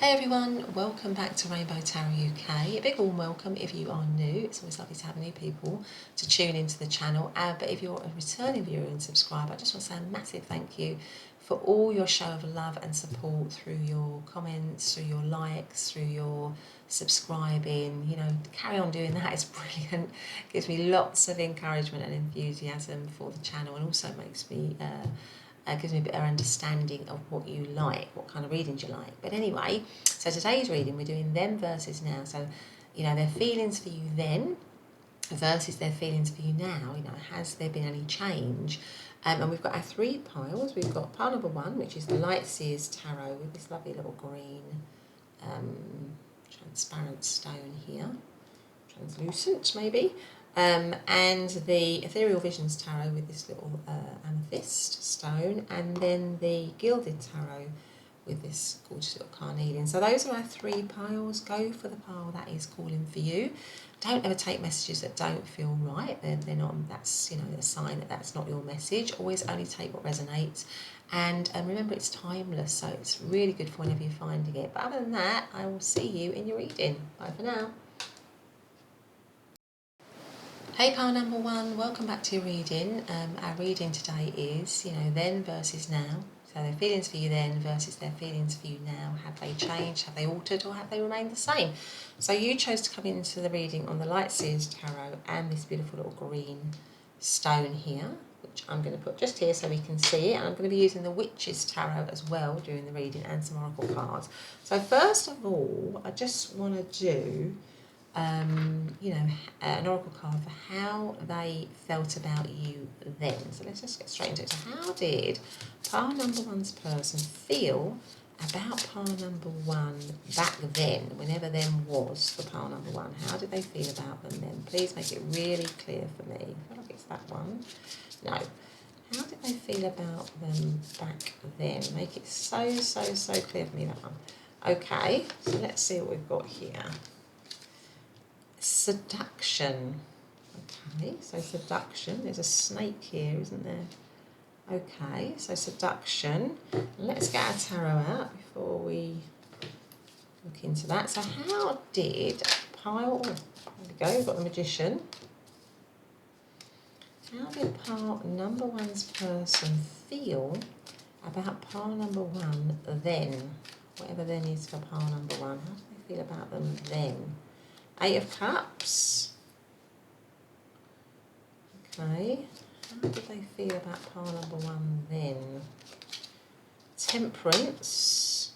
Hey everyone, welcome back to Rainbow Tarot UK. A big warm welcome if you are new. It's always lovely to have new people to tune into the channel. But if you're a returning viewer and subscriber, I just want to say a massive thank you for all your show of love and support through your comments, through your likes, through your subscribing. You know, carry on doing that. It's brilliant. It gives me lots of encouragement and enthusiasm for the channel, and also makes me gives me a better understanding of what you like, what kind of readings you like. But anyway, so today's reading, we're doing them versus now. So, you know, their feelings for you then versus their feelings for you now. You know, has there been any change? And we've got our three piles. We've got pile number one, which is the Lightseers Tarot with this lovely little green transparent stone here. Translucent, maybe. And the Ethereal Visions Tarot with this little amethyst stone, and then the Gilded Tarot with this gorgeous little carnelian. So those are our three piles. Go for the pile that is calling for you. Don't ever take messages that don't feel right. They're not. That's, you know, a sign that that's not your message. Always only take what resonates. And remember, it's timeless, so it's really good for whenever you're finding it. But other than that, I will see you in your reading. Bye for now. Hey pile number one, welcome back to your reading. Our reading today is, you know, then versus now. So their feelings for you then versus their feelings for you now. Have they changed? Have they altered? Or have they remained the same? So you chose to come into the reading on the Lightseers Tarot and this beautiful little green stone here, which I'm going to put just here so we can see it. And I'm going to be using the Witches Tarot as well during the reading, and some oracle cards. So first of all, I just want to do you know, an oracle card for how they felt about you then. So let's just get straight into it. So how did pile number one's person feel about pile number one back then, whenever them was for pile number one? How did they feel about them then? Please make it really clear for me. I feel like it's that one. No. How did they feel about them back then? Make it so clear for me, that one. Okay, so let's see what we've got here. Seduction. Okay, so seduction. There's a snake here, isn't there? Okay, so seduction. Let's get our tarot out before we look into that. So how did pile... There we go, we've got the Magician. How did pile number one's person feel about pile number one then? Whatever then is for pile number one. How do they feel about them then? Eight of Cups. Okay. How did they feel about pile number one then? Temperance.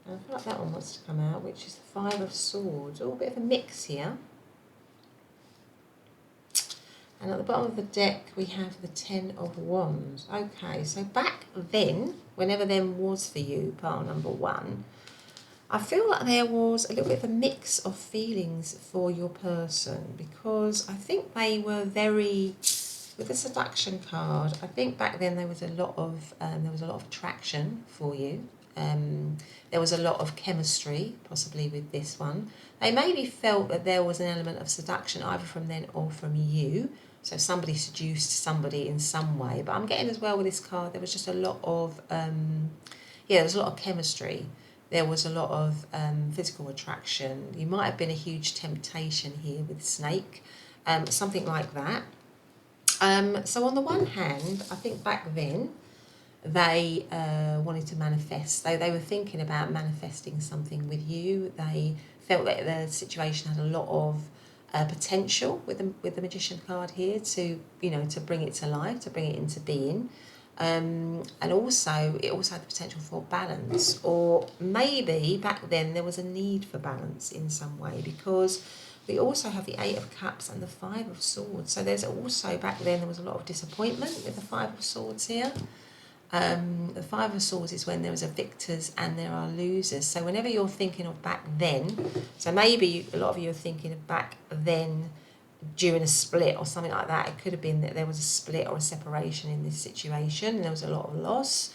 And I feel like that one wants to come out, which is the Five of Swords. Oh, a bit of a mix here. And at the bottom of the deck, we have the Ten of Wands. Okay, so back then, whenever them was for you, pile number one, I feel like there was a little bit of a mix of feelings for your person, because I think they were very, with the seduction card, I think back then there was a lot of attraction for you. There was a lot of chemistry, possibly with this one. They maybe felt that there was an element of seduction either from them or from you. So somebody seduced somebody in some way. But I'm getting as well with this card, there was just a lot of, there was a lot of chemistry. There was a lot of physical attraction. You might have been a huge temptation here with Snake, something like that. So on the one hand, I think back then they wanted to manifest. They were thinking about manifesting something with you. They felt that the situation had a lot of potential with the Magician card here to, you know, to bring it to life, to bring it into being. And also, it also had the potential for balance, or maybe back then there was a need for balance in some way, because we also have the Eight of Cups and the Five of Swords. So there's also, back then there was a lot of disappointment with the Five of Swords here. The Five of Swords is when there was a victors and there are losers. So whenever you're thinking of back then, so maybe a lot of you are thinking of back then during a split or something like that. It could have been that there was a split or a separation in this situation, and there was a lot of loss,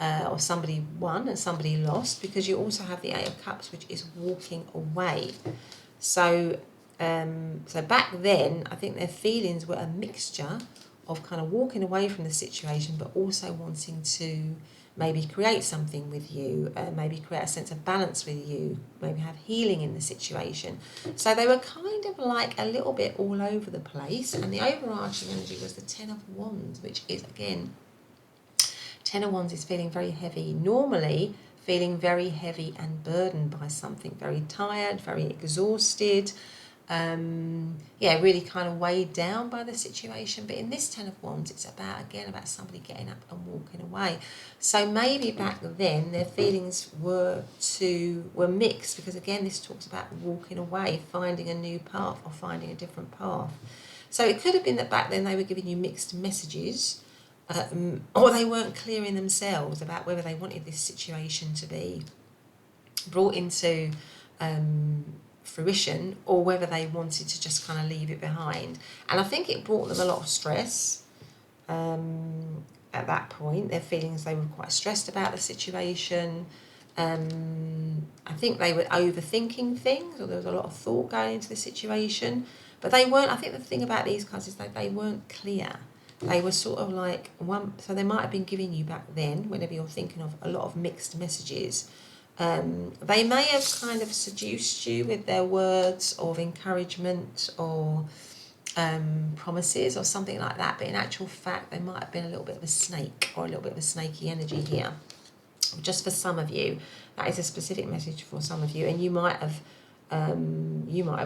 or somebody won and somebody lost, because you also have the Eight of Cups, which is walking away. So so back then, I think their feelings were a mixture of kind of walking away from the situation, but also wanting to maybe create something with you, maybe create a sense of balance with you, maybe have healing in the situation. So they were kind of like a little bit all over the place, and the overarching energy was the Ten of Wands, which is, again, Ten of Wands is feeling very heavy. Normally, feeling very heavy and burdened by something, very tired, very exhausted, really kind of weighed down by the situation. But in this Ten of Wands, it's about somebody getting up and walking away. So maybe back then their feelings were mixed, because again, this talks about walking away, finding a new path or finding a different path. So it could have been that back then they were giving you mixed messages, or they weren't clear in themselves about whether they wanted this situation to be brought into fruition, or whether they wanted to just kind of leave it behind. And I think it brought them a lot of stress at that point. Their feelings, they were quite stressed about the situation. I think they were overthinking things, or there was a lot of thought going into the situation. But they weren't, I think the thing about these cards is that they weren't clear. They were sort of like so they might have been giving you back then, whenever you're thinking of a lot of mixed messages. They may have kind of seduced you with their words of encouragement or promises or something like that, but in actual fact they might have been a little bit of a snake, or a little bit of a snaky energy here. Just for some of you, that is a specific message for some of you, and you might have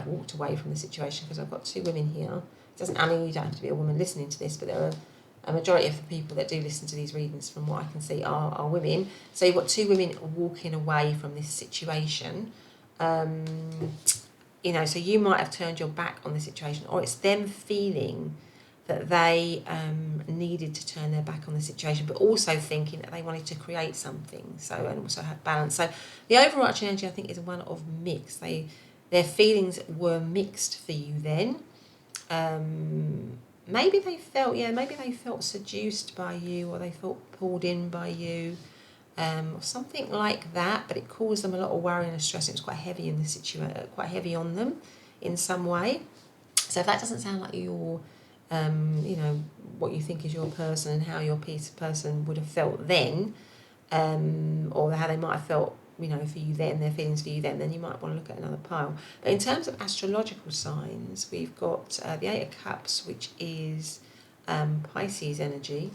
walked away from the situation, because I've got two women here. You don't have to be a woman listening to this, but there are a majority of the people that do listen to these readings, from what I can see, are women. So you've got two women walking away from this situation. So you might have turned your back on the situation, or it's them feeling that they needed to turn their back on the situation, but also thinking that they wanted to create something, and also have balance. So the overarching energy, I think, is one of mix. Their feelings were mixed for you then. Maybe they felt seduced by you, or they felt pulled in by you, or something like that. But it caused them a lot of worry and stress. It was quite heavy in the situation, quite heavy on them in some way. So if that doesn't sound like your, what you think is your person and how your person would have felt then, or how they might have felt, for you then, their feelings for you then you might want to look at another pile. But in terms of astrological signs, we've got the Eight of Cups, which is Pisces energy.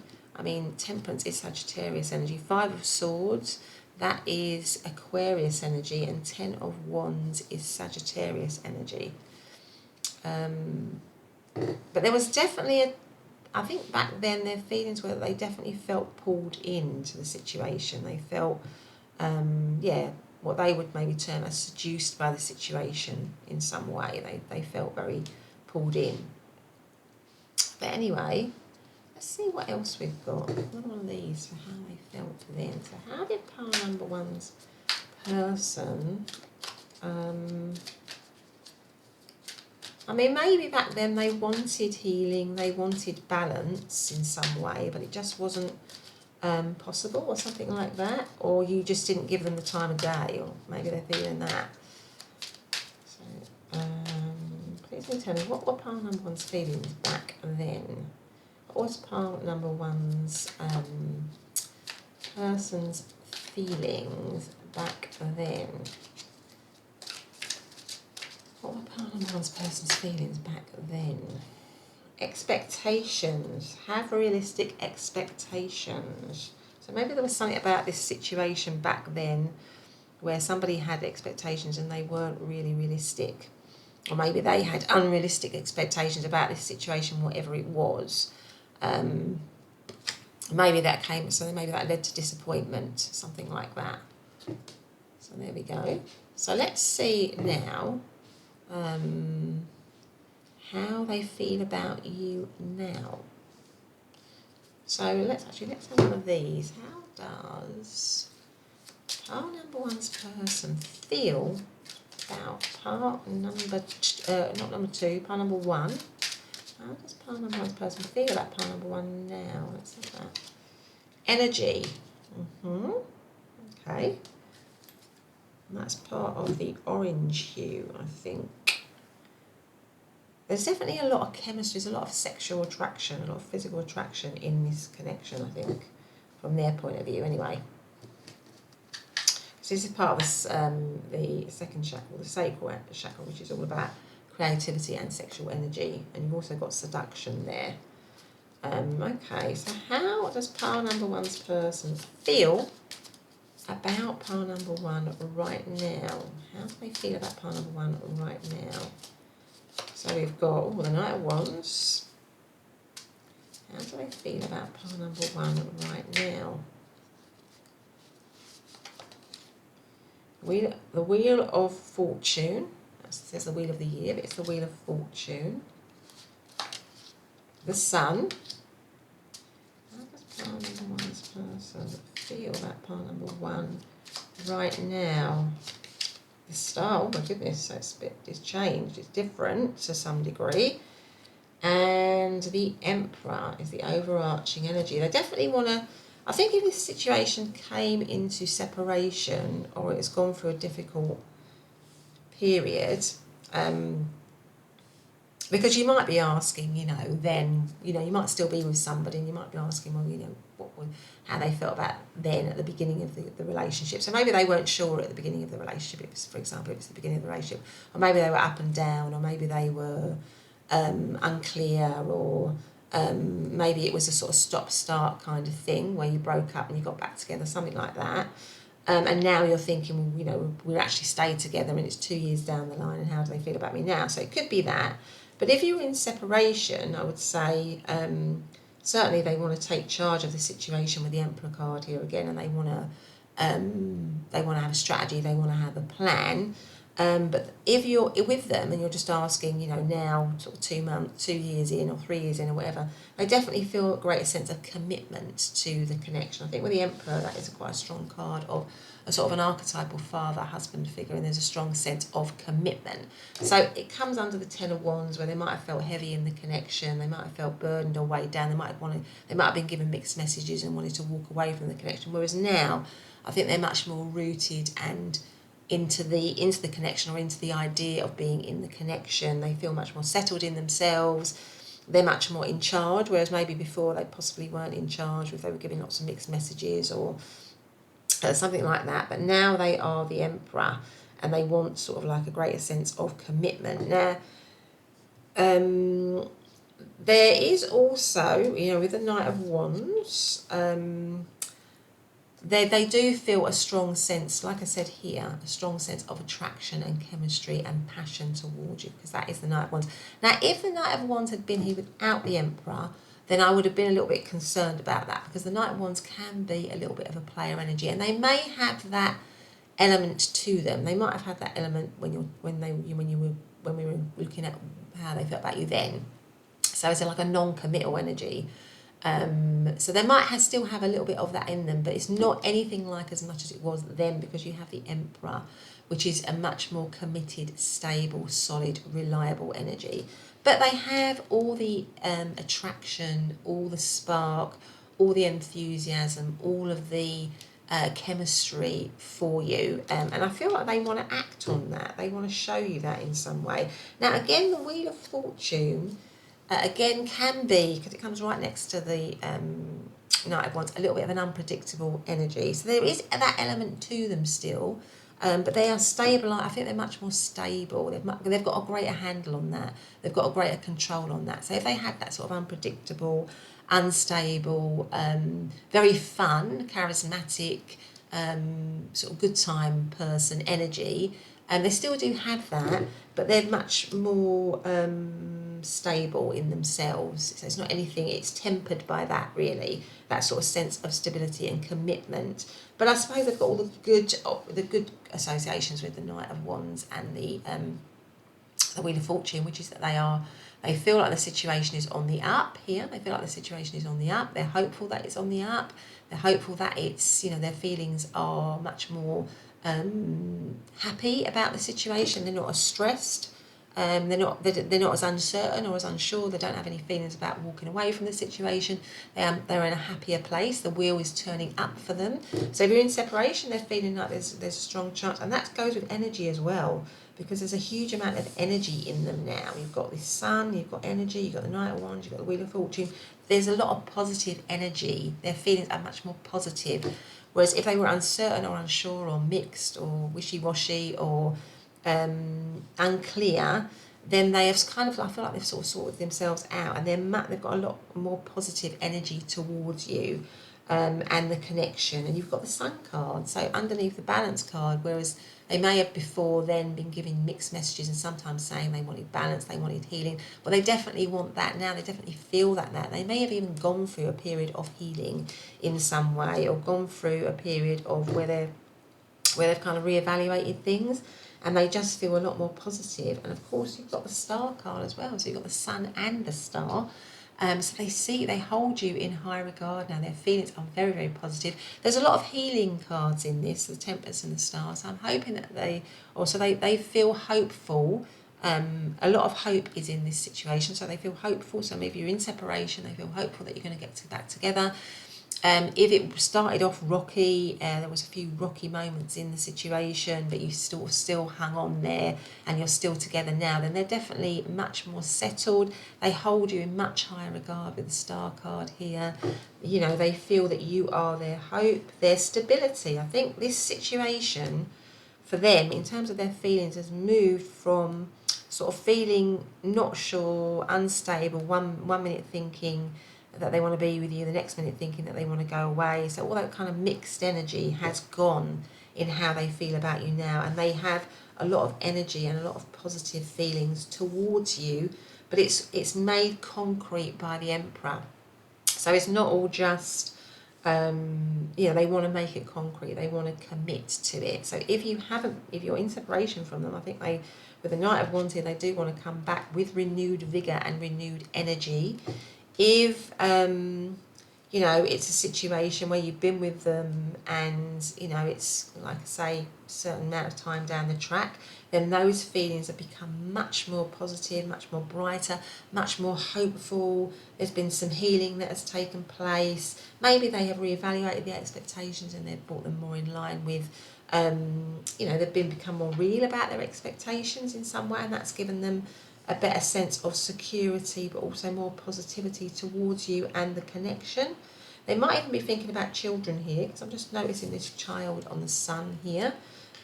Temperance is Sagittarius energy. Five of Swords, that is Aquarius energy. And Ten of Wands is Sagittarius energy. But there was definitely I think back then their feelings were that they definitely felt pulled into the situation. They felt what they would maybe term as seduced by the situation in some way. They felt very pulled in. But anyway, let's see what else we've got. Another one of these for how they felt then. So how did pile number one's person... maybe back then they wanted healing, they wanted balance in some way, but it just wasn't possible, or something like that, or you just didn't give them the time of day, or maybe they're feeling that. So, please tell me, what were pile number one's feelings back then? What was pile number one's person's feelings back then? What were pile number one's person's feelings back then? Expectations. Have realistic expectations. So maybe there was something about this situation back then where somebody had expectations and they weren't really realistic. Or maybe they had unrealistic expectations about this situation, whatever it was. Maybe that led to disappointment, something like that. So there we go. So let's see now how they feel about you now. So let's have one of these. How does pile number one's person feel about pile number pile number one? How does pile number one's person feel about pile number one now? Let's have that. Energy. Okay. And that's part of the orange hue, I think. There's definitely a lot of chemistry, there's a lot of sexual attraction, a lot of physical attraction in this connection, I think, from their point of view anyway. So this is part of this, the second chakra, the sacral chakra, which is all about creativity and sexual energy. And you've also got seduction there. Okay, so how does pile number one's person feel about pile number one right now? How do they feel about pile number one right now? So we've got the Knight of Wands. How do they feel about pile number one right now? The Wheel of Fortune. That says the Wheel of the Year, but it's the Wheel of Fortune. The Sun. How does pile number one's person feel about pile number one right now? The Star. Oh my goodness, so it's changed. It's different to some degree. And the Emperor is the overarching energy. They definitely want to, I think if this situation came into separation or it's gone through a difficult period, because you might be asking, then, you might still be with somebody and you might be asking, well, how they felt about then at the beginning of the relationship. So maybe they weren't sure at the beginning of the relationship, for example, it was the beginning of the relationship, or maybe they were up and down, or maybe they were unclear, or maybe it was a sort of stop-start kind of thing where you broke up and you got back together, something like that. And now you're thinking, we'll actually stay together and it's 2 years down the line, and how do they feel about me now? So it could be that. But if you're in separation, I would say certainly they want to take charge of the situation with the Emperor card here again, and they want to have a strategy, they want to have a plan. But if you're with them and you're just asking, now sort of 2 years in or 3 years in or whatever, they definitely feel a greater sense of commitment to the connection. I think with the Emperor, that is quite a strong card of a sort of an archetypal father, husband figure, and there's a strong sense of commitment. So it comes under the Ten of Wands, where they might have felt heavy in the connection, they might have felt burdened or weighed down, they might have been given mixed messages and wanted to walk away from the connection. Whereas now, I think they're much more rooted and into the connection, or into the idea of being in the connection. They feel much more settled in themselves. They're much more in charge, whereas maybe before they possibly weren't in charge, if they were giving lots of mixed messages or something like that. But now they are the Emperor, and they want sort of like a greater sense of commitment. Now, there is also, with the Knight of Wands, they do feel a strong sense, like I said here, a strong sense of attraction and chemistry and passion towards you, because that is the Knight of Wands. Now, if the Knight of Wands had been here without the Emperor, then I would have been a little bit concerned about that, because the Knight of Wands can be a little bit of a player energy, and they may have that element to them. They might have had that element when we were looking at how they felt about you then. So it's like a non-committal energy. So they might still have a little bit of that in them, but it's not anything like as much as it was then, because you have the Emperor, which is a much more committed, stable, solid, reliable energy. But they have all the attraction, all the spark, all the enthusiasm, all of the chemistry for you. And I feel like they want to act on that. They want to show you that in some way. Now, again, the Wheel of Fortune, again, can be, because it comes right next to the Knight of Wands, a little bit of an unpredictable energy. So there is that element to them still, but they are stable. I think they're much more stable. They've got a greater handle on that. They've got a greater control on that. So if they had that sort of unpredictable, unstable, very fun, charismatic, sort of good time person energy, and they still do have that, but they're much more stable in themselves. So it's not anything, it's tempered by that, really, that sort of sense of stability and commitment. But I suppose they've got all the good associations with the Knight of Wands and the Wheel of Fortune, which is that they feel like the situation is on the up here. They feel like the situation is on the up. They're hopeful that it's on the up. They're hopeful that it's, their feelings are much more happy about the situation. They're not as stressed. They're not as uncertain or as unsure. They don't have any feelings about walking away from the situation. They're in a happier place. The wheel is turning up for them. So if you're in separation, they're feeling like there's a strong chance, and that goes with energy as well, because there's a huge amount of energy in them now. You've got this sun, you've got energy, you've got the Knight of Wands, you've got the Wheel of Fortune. There's a lot of positive energy. Their feelings are much more positive. Whereas if they were uncertain or unsure or mixed or wishy-washy or unclear, then they have kind of, I feel like they've sort of sorted themselves out, and they've got a lot more positive energy towards you, and the connection. And you've got the Sun card, so underneath the Balance card, whereas they may have before then been giving mixed messages and sometimes saying they wanted balance, they wanted healing, but they definitely want that now. They definitely feel that now. They may have even gone through a period of healing in some way, or gone through a period of where they've kind of reevaluated things, and they just feel a lot more positive. And of course you've got the Star card as well, so you've got the Sun and the Star. So they hold you in high regard now. Their feelings are very, very positive. There's a lot of healing cards in this, the Temperance and the Star. So I'm hoping that they feel hopeful. A lot of hope is in this situation, so they feel hopeful. So maybe you're in separation, they feel hopeful that you're going to get back together. If it started off rocky, there was a few rocky moments in the situation, but you still hung on there and you're still together now, then they're definitely much more settled. They hold you in much higher regard with the Star card here. You know, they feel that you are their hope, their stability. I think this situation for them, in terms of their feelings, has moved from sort of feeling not sure, unstable, one minute thinking that they want to be with you, the next minute thinking that they want to go away. So all that kind of mixed energy has gone in how they feel about you now, and they have a lot of energy and a lot of positive feelings towards you, but it's made concrete by the Emperor. So it's not all just they want to make it concrete, they want to commit to it. So if you're in separation from them, I think with the Knight of Wands here, they do want to come back with renewed vigour and renewed energy. If it's a situation where you've been with them and it's, like I say, a certain amount of time down the track, then those feelings have become much more positive, much more brighter, much more hopeful. There's been some healing that has taken place. Maybe they have reevaluated the expectations and they've brought them more in line with they've become more real about their expectations in some way, and that's given them a better sense of security, but also more positivity towards you and the connection. They might even be thinking about children here, because I'm just noticing this child on the Sun here.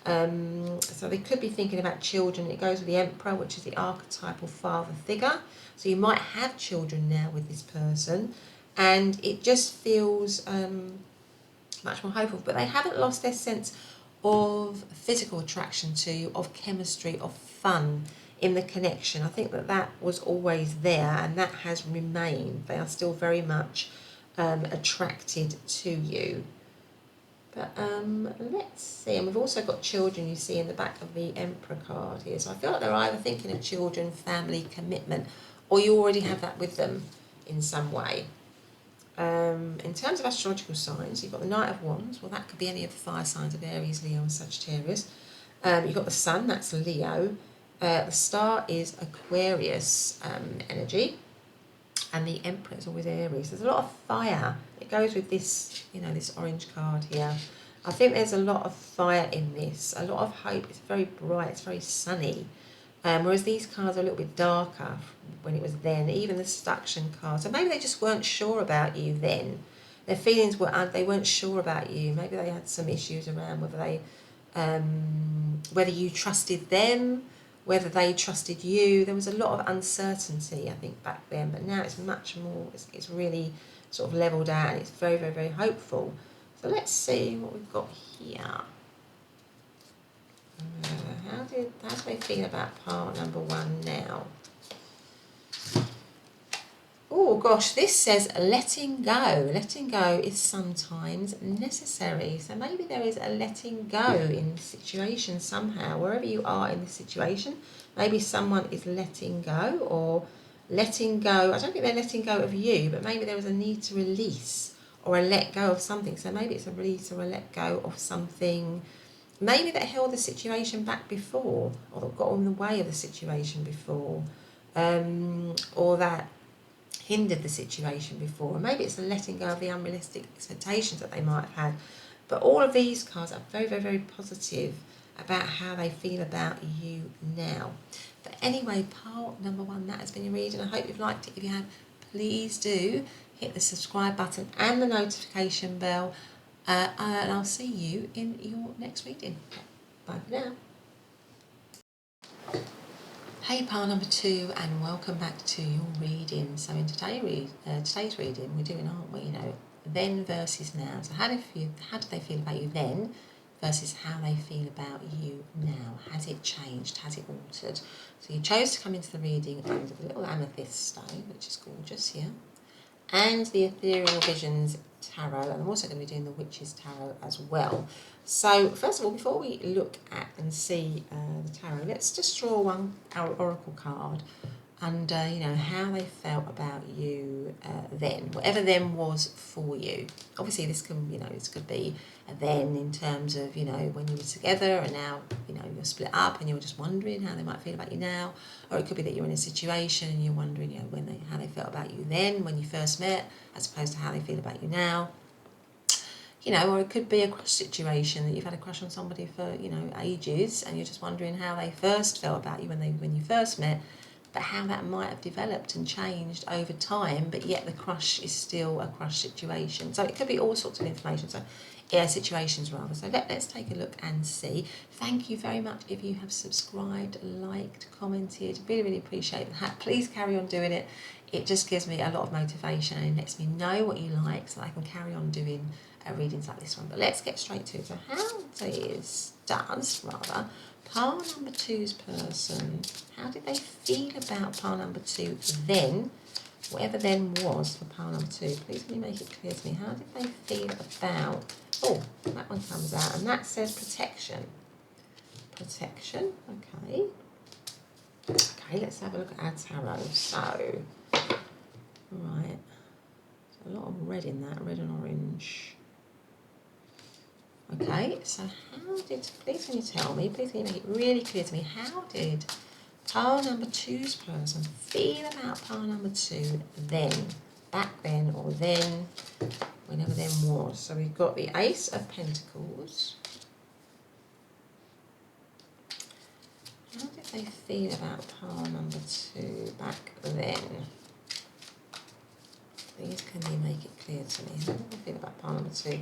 So they could be thinking about children. It goes with the Emperor, which is the archetypal father figure. So you might have children now with this person, and it just feels much more hopeful. But they haven't lost their sense of physical attraction to you, of chemistry, of fun in the connection. I think that was always there, and that has remained. They are still very much attracted to you. But let's see, and we've also got children, you see, in the back of the Emperor card here. So I feel like they're either thinking of children, family, commitment, or you already have that with them in some way. In terms of astrological signs, you've got the Knight of Wands. Well, that could be any of the fire signs of Aries, Leo and Sagittarius. You've got the Sun, that's Leo. The Star is Aquarius energy, and the Emperor is always Aries. There's a lot of fire. It goes with this, this orange card here. I think there's a lot of fire in this, a lot of hope. It's very bright, it's very sunny. Whereas these cards are a little bit darker when it was then, even the Seduction card. So maybe they just weren't sure about you then. Their feelings they weren't sure about you. Maybe they had some issues around whether you trusted them, whether they trusted you. There was a lot of uncertainty, I think, back then, but now it's much more, it's really sort of leveled out, and it's very, very, very hopeful. So let's see what we've got here. How do they feel about part number 1 now? Oh gosh, this says letting go. Letting go is sometimes necessary. So maybe there is a letting go in the situation somehow, wherever you are in the situation. Maybe someone is letting go, or letting go. I don't think they're letting go of you, but maybe there is a need to release or a let go of something. So maybe it's a release or a let go of something maybe that held the situation back before, or that got in the way of the situation before, or that hindered the situation before. And maybe it's the letting go of the unrealistic expectations that they might have had. But all of these cards are very, very, very positive about how they feel about you now. But anyway, pile number 1, that has been your reading. I hope you've liked it. If you have, please do hit the subscribe button and the notification bell. And I'll see you in your next reading. Bye for now. Hey, pile number 2, and welcome back to your reading. So in today's reading, we're doing, aren't we, then versus now. So how do they feel about you then versus how they feel about you now? Has it changed? Has it altered? So you chose to come into the reading under the little amethyst stone, which is gorgeous here, and the Ethereal Visions Tarot, and I'm also going to be doing the Witches Tarot as well. So first of all, before we look at and see the tarot, let's just draw our oracle card, and how they felt about you then, whatever then was for you. Obviously, this can this could be a then in terms of when you were together, and now you're split up, and you're just wondering how they might feel about you now, or it could be that you're in a situation and you're wondering how they felt about you then when you first met, as opposed to how they feel about you now. Or it could be a crush situation, that you've had a crush on somebody for ages, and you're just wondering how they first felt about you when you first met, but how that might have developed and changed over time, but yet the crush is still a crush situation. So it could be all sorts of information. So situations rather. So let's take a look and see. Thank you very much if you have subscribed, liked, commented. Really, really appreciate that. Please carry on doing it. It just gives me a lot of motivation and lets me know what you like, so that I can carry on doing readings like this one. But let's get straight to it. So how does pile number 2's person, how did they feel about pile number 2 then, whatever then was for pile number 2? Please can you make it clear to me, how did they feel about, that one comes out, and that says protection. Protection, okay. Okay, let's have a look at our tarot. So, right, so a lot of red in that, red and orange. Okay, so please can you tell me, please can you make it really clear to me, how did pile number 2's person feel about pile number 2 then, back then, or then, whenever then was? So we've got the Ace of Pentacles. How did they feel about pile number 2 back then? Please can you make it clear to me, how did they feel about pile number 2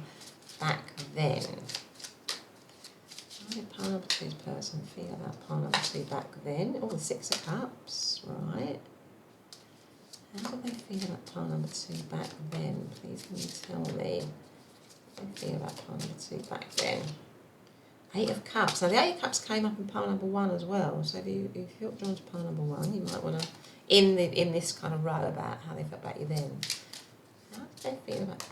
back then? How did pile number 2's person feel about pile number 2 back then? The 6 of Cups, right. How did they feel about pile number 2 back then? Please can you tell me how they feel about pile number 2 back then? 8 of Cups. Now the 8 of Cups came up in pile number 1 as well. So if you're drawn to pile number 1, you might want to, in this kind of row about how they felt about you then. How did they feel about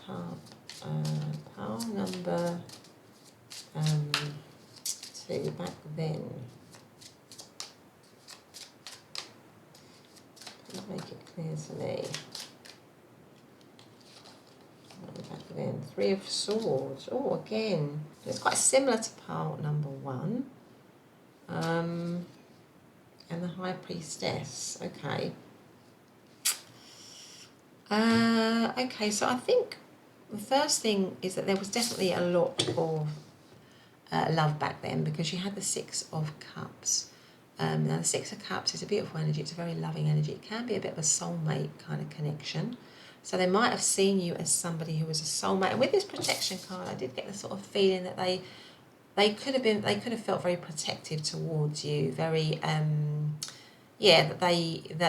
pile number 2 back then? Please make it clear to me. Back then, 3 of Swords. Again, it's quite similar to pile number 1. And the High Priestess. Okay. Okay, so I think the first thing is that there was definitely a lot of love back then, because you had the 6 of Cups. Now the 6 of Cups is a beautiful energy. It's a very loving energy. It can be a bit of a soulmate kind of connection. So they might have seen you as somebody who was a soulmate. And with this protection card, I did get the sort of feeling that they could have felt very protective towards you, very that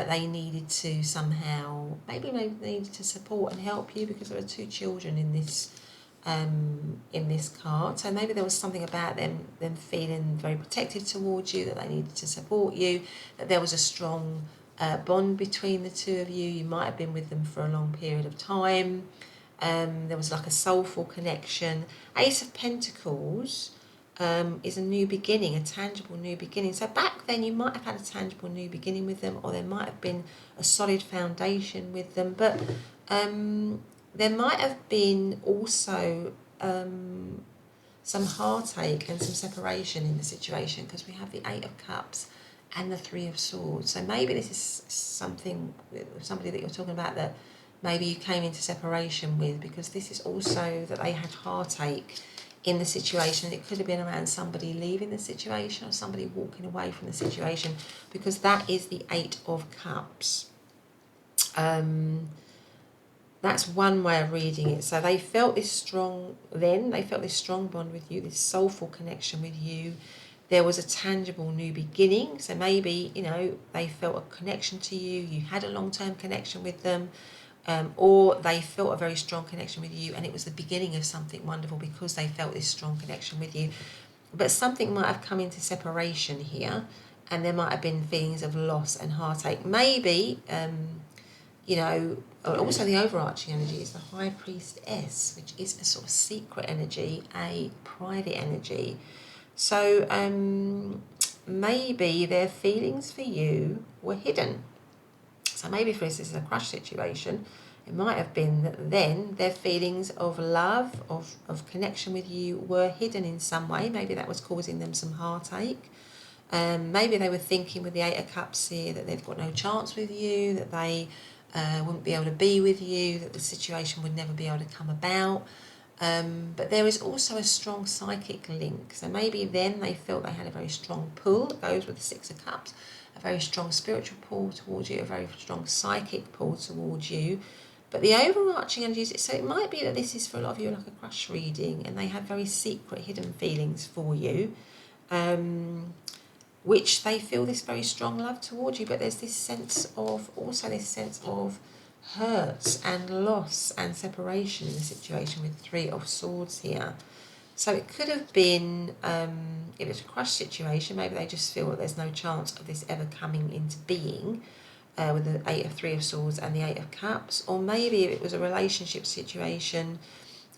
they needed to somehow, maybe they needed to support and help you, because there are 2 children in this card. So maybe there was something about them feeling very protective towards you, that they needed to support you, that there was a strong bond between the 2 of you. You might have been with them for a long period of time. There was like a soulful connection. Ace of Pentacles is a new beginning, a tangible new beginning. So back then you might have had a tangible new beginning with them, or there might have been a solid foundation with them, but there might have been also some heartache and some separation in the situation, because we have the Eight of Cups and the Three of Swords. So maybe this is somebody that you're talking about that maybe you came into separation with, because this is also that they had heartache in the situation. It could have been around somebody leaving the situation or somebody walking away from the situation, because that is the Eight of Cups. That's one way of reading it. So they felt this strong then, they felt this strong bond with you, this soulful connection with you. There was a tangible new beginning. So maybe, you know, they felt a connection to you, you had a long-term connection with them, or they felt a very strong connection with you and it was the beginning of something wonderful because they felt this strong connection with you. But something might have come into separation here, and there might have been feelings of loss and heartache. Maybe, you know, also the overarching energy is the High Priestess, which is a sort of secret energy, a private energy. So maybe their feelings for you were hidden. So maybe, for instance, in a crush situation, it might have been that then their feelings of love, of connection with you were hidden in some way. Maybe that was causing them some heartache. Maybe they were thinking with the Eight of Cups here that they've got no chance with you, that they wouldn't be able to be with you, that the situation would never be able to come about. But there is also a strong psychic link. So maybe then they felt they had a very strong pull that goes with the Six of Cups, a very strong spiritual pull towards you, a very strong psychic pull towards you. But the overarching energies, so it might be that this is for a lot of you like a crush reading, and they have very secret, hidden feelings for you, which they feel this very strong love towards you. But there's this sense of, also this sense of hurt and loss and separation in the situation with Three of Swords here. So it could have been, if it's a crush situation, maybe they just feel that there's no chance of this ever coming into being, with the Three of Swords and the Eight of Cups. Or maybe if it was a relationship situation,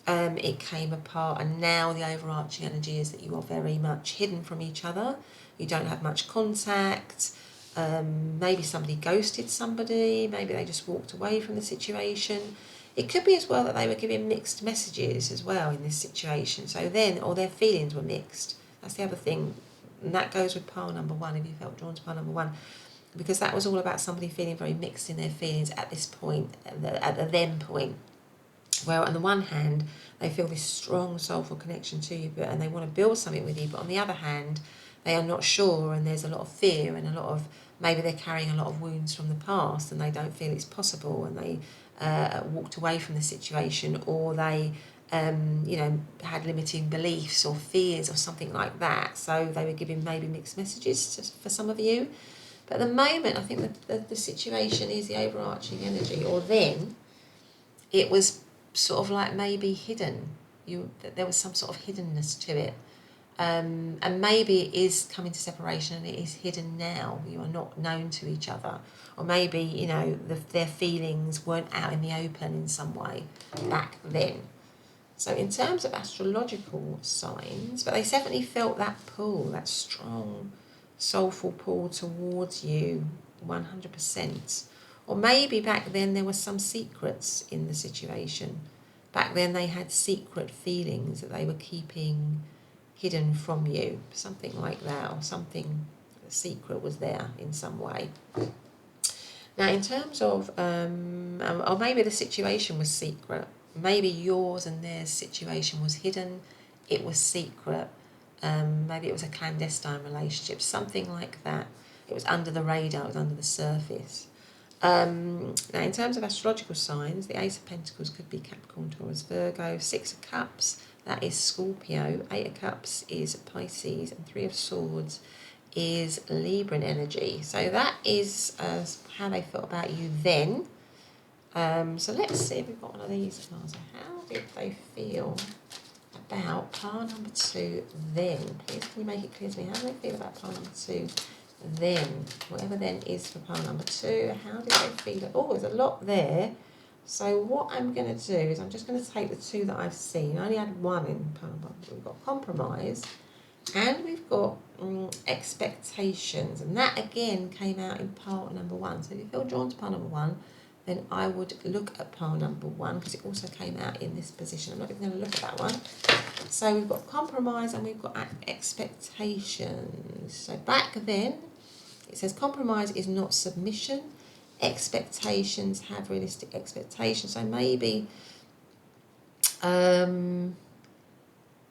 it came apart, and now the overarching energy is that you are very much hidden from each other. You don't have much contact. Maybe somebody ghosted somebody. Maybe they just walked away from the situation. It could be as well that they were giving mixed messages as well in this situation. So then, or their feelings were mixed. That's the other thing. And that goes with pile number one, if you felt drawn to pile number one. Because that was all about somebody feeling very mixed in their feelings at this point, at the then point. Where on the one hand, they feel this strong soulful connection to you, and they want to build something with you. But on the other hand, they are not sure, and there's a lot of fear and a lot of, maybe they're carrying a lot of wounds from the past and they don't feel it's possible, and they walked away from the situation, or they you know, had limiting beliefs or fears or something like that. So they were giving maybe mixed messages for some of you. But at the moment, I think the situation is the overarching energy, or then it was sort of like maybe hidden. There was some sort of hiddenness to it. And maybe it is coming to separation and it is hidden now. You are not known to each other. Or maybe, you know, their feelings weren't out in the open in some way back then. So in terms of astrological signs, but they definitely felt that pull, that strong, soulful pull towards you, 100%. Or maybe back then there were some secrets in the situation. Back then they had secret feelings that they were keeping hidden from you, something like that, or something, the secret was there in some way. Now in terms of, or maybe the situation was secret, maybe yours and their situation was hidden, it was secret, maybe it was a clandestine relationship, something like that. It was under the radar, it was under the surface. Now in terms of astrological signs, the Ace of Pentacles could be Capricorn, Taurus, Virgo. Six of Cups, that is Scorpio. Eight of Cups is Pisces, and Three of Swords is Libran energy. So that is how they felt about you then. So let's see if we've got one of these cards. How did they feel about pile number two then? Please can you make it clear to me, how do they feel about pile number two then? Whatever then is for pile number two, how did they feel? Oh, there's a lot there. So what I'm going to do is I'm just going to take the two that I've seen. I only had one in pile number one. We've got compromise and we've got expectations. And that again came out in pile number one. So if you feel drawn to pile number one, then I would look at pile number 1, because it also came out in this position. I'm not even going to look at that one. So we've got compromise and we've got expectations. So back then, it says compromise is not submission. Expectations, have realistic expectations. So maybe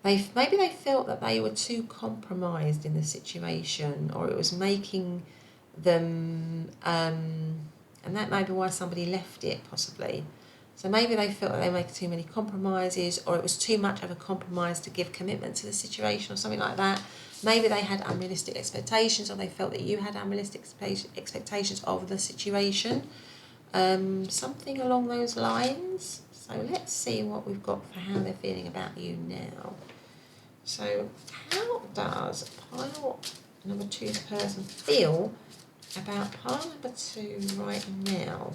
maybe they felt that they were too compromised in the situation, or it was making them, and that may be why somebody left it, possibly. So maybe they felt that they were making too many compromises, or it was too much of a compromise to give commitment to the situation, or something like that. Maybe they had unrealistic expectations, or they felt that you had unrealistic expectations of the situation. Something along those lines. So let's see what we've got for how they're feeling about you now. So how does pile number 2's person feel about pile number 2 right now?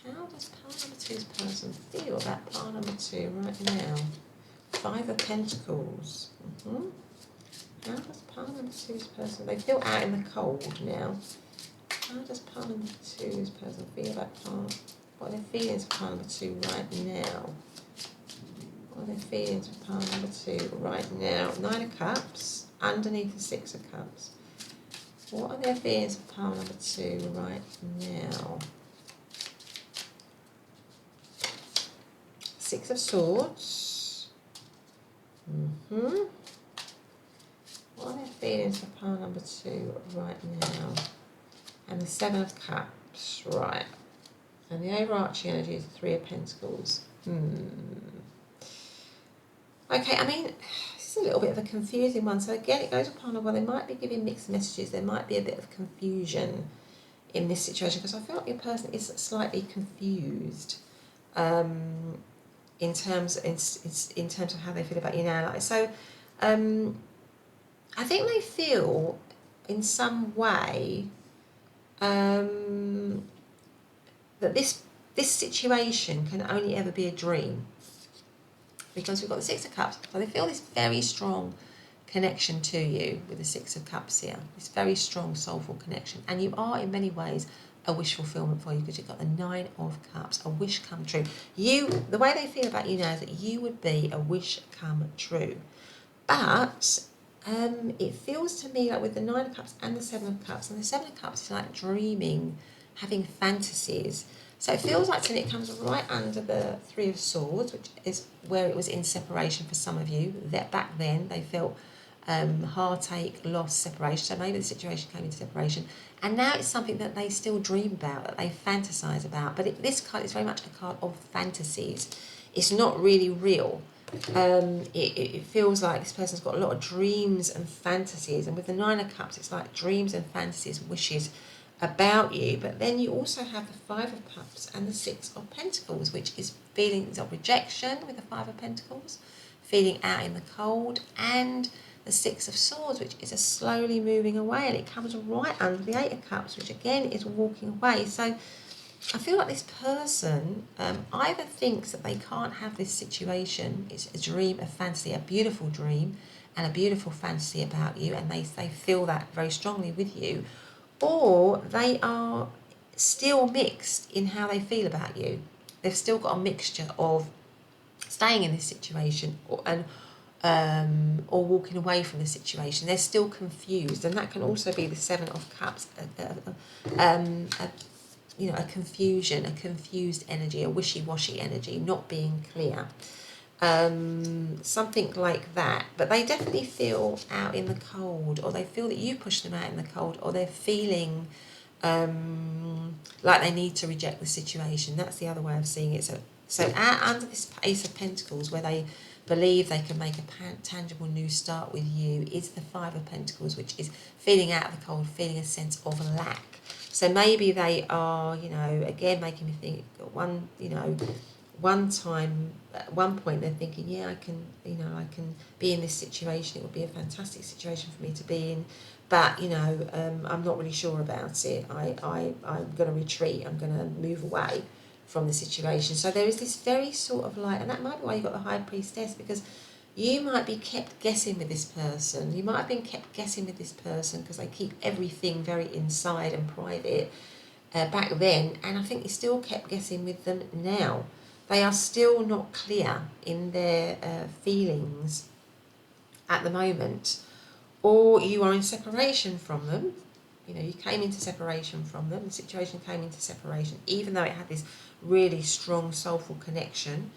How does pile number 2's person feel about pile number 2 right now? 5 of Pentacles. How does pile number 2's person, they feel out in the cold now. How does pile number 2's person feel about what are their feelings for pile number 2 right now? What are their feelings for pile number 2 right now? 9 of Cups, underneath the 6 of Cups. What are their feelings for pile number 2 right now? 6 of Swords. What are their feelings for pile number 2 right now? And the 7 of Cups, right. And the overarching energy is the 3 of Pentacles. Okay, I mean, this is a little bit of a confusing one. So again, it goes upon, well, they might be giving mixed messages. There might be a bit of confusion in this situation, because I feel like your person is slightly confused in terms of how they feel about you now. Like, so I think they feel in some way that this situation can only ever be a dream, because we've got the 6 of Cups, but they feel this very strong connection to you with the 6 of Cups here, this very strong soulful connection, and you are in many ways a wish fulfillment for you, because you've got the 9 of Cups, a wish come true. The way they feel about you now is that you would be a wish come true, but it feels to me like with the 9 of Cups and the 7 of Cups, and the 7 of Cups is like dreaming, having fantasies. So it feels like to me it comes right under the 3 of Swords, which is where it was in separation for some of you. That back then they felt heartache, loss, separation. So maybe the situation came into separation, and now it's something that they still dream about, that they fantasize about. But this card is very much a card of fantasies. It's not really real. It feels like this person's got a lot of dreams and fantasies, and with the 9 of Cups, it's like dreams and fantasies, wishes about you. But then you also have the 5 of Cups and the 6 of Pentacles, which is feelings of rejection with the 5 of Pentacles, feeling out in the cold, and the 6 of Swords, which is a slowly moving away, and it comes right under the 8 of Cups, which again is walking away. So I feel like this person either thinks that they can't have this situation, it's a dream, a fantasy, a beautiful dream and a beautiful fantasy about you, and they feel that very strongly with you, or they are still mixed in how they feel about you. They've still got a mixture of staying in this situation or walking away from the situation. They're still confused, and that can also be the 7 of Cups, a confusion, a confused energy, a wishy-washy energy, not being clear. Something like that. But they definitely feel out in the cold, or they feel that you push them out in the cold, or they're feeling like they need to reject the situation. That's the other way of seeing it. So under this Ace of Pentacles, where they believe they can make a tangible new start with you, is the 5 of Pentacles, which is feeling out of the cold, feeling a sense of lack. So maybe they are, again, making me think one time, at one point they're thinking, yeah, I can be in this situation. It would be a fantastic situation for me to be in. But, I'm not really sure about it. I'm going to retreat. I'm going to move away from the situation. So there is this very sort of like, and that might be why you got the High Priestess, because you might be kept guessing with this person. You might have been kept guessing with this person because they keep everything very inside and private. back then, and I think he still kept guessing with them now. They are still not clear in their feelings at the moment, or you are in separation from them. You know, you came into separation from them, the situation came into separation, even though it had this really strong soulful connection.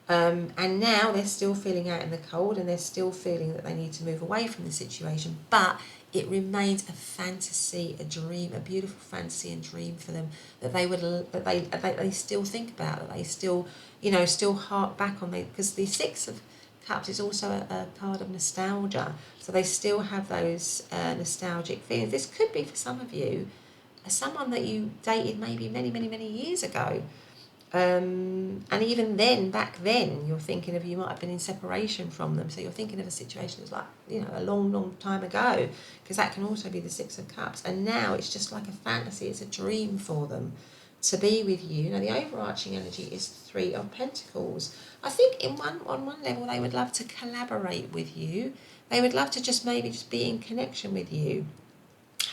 And now they're still feeling out in the cold, and they're still feeling that they need to move away from the situation, but it remains a fantasy, a dream, a beautiful fantasy and dream for them that they still think about, that they still, you know, still hark back on. Because the Six of Cups is also a card of nostalgia, so they still have those nostalgic feelings. This could be for some of you someone that you dated maybe many years ago. And even then, back then, you're thinking of, you might have been in separation from them, so you're thinking of a situation that's like, you know, a long time ago, because that can also be the Six of Cups. And now it's just like a fantasy, it's a dream for them to be with you. Now, the overarching energy is Three of Pentacles. I think on one level, they would love to collaborate with you. They would love to just maybe just be in connection with you.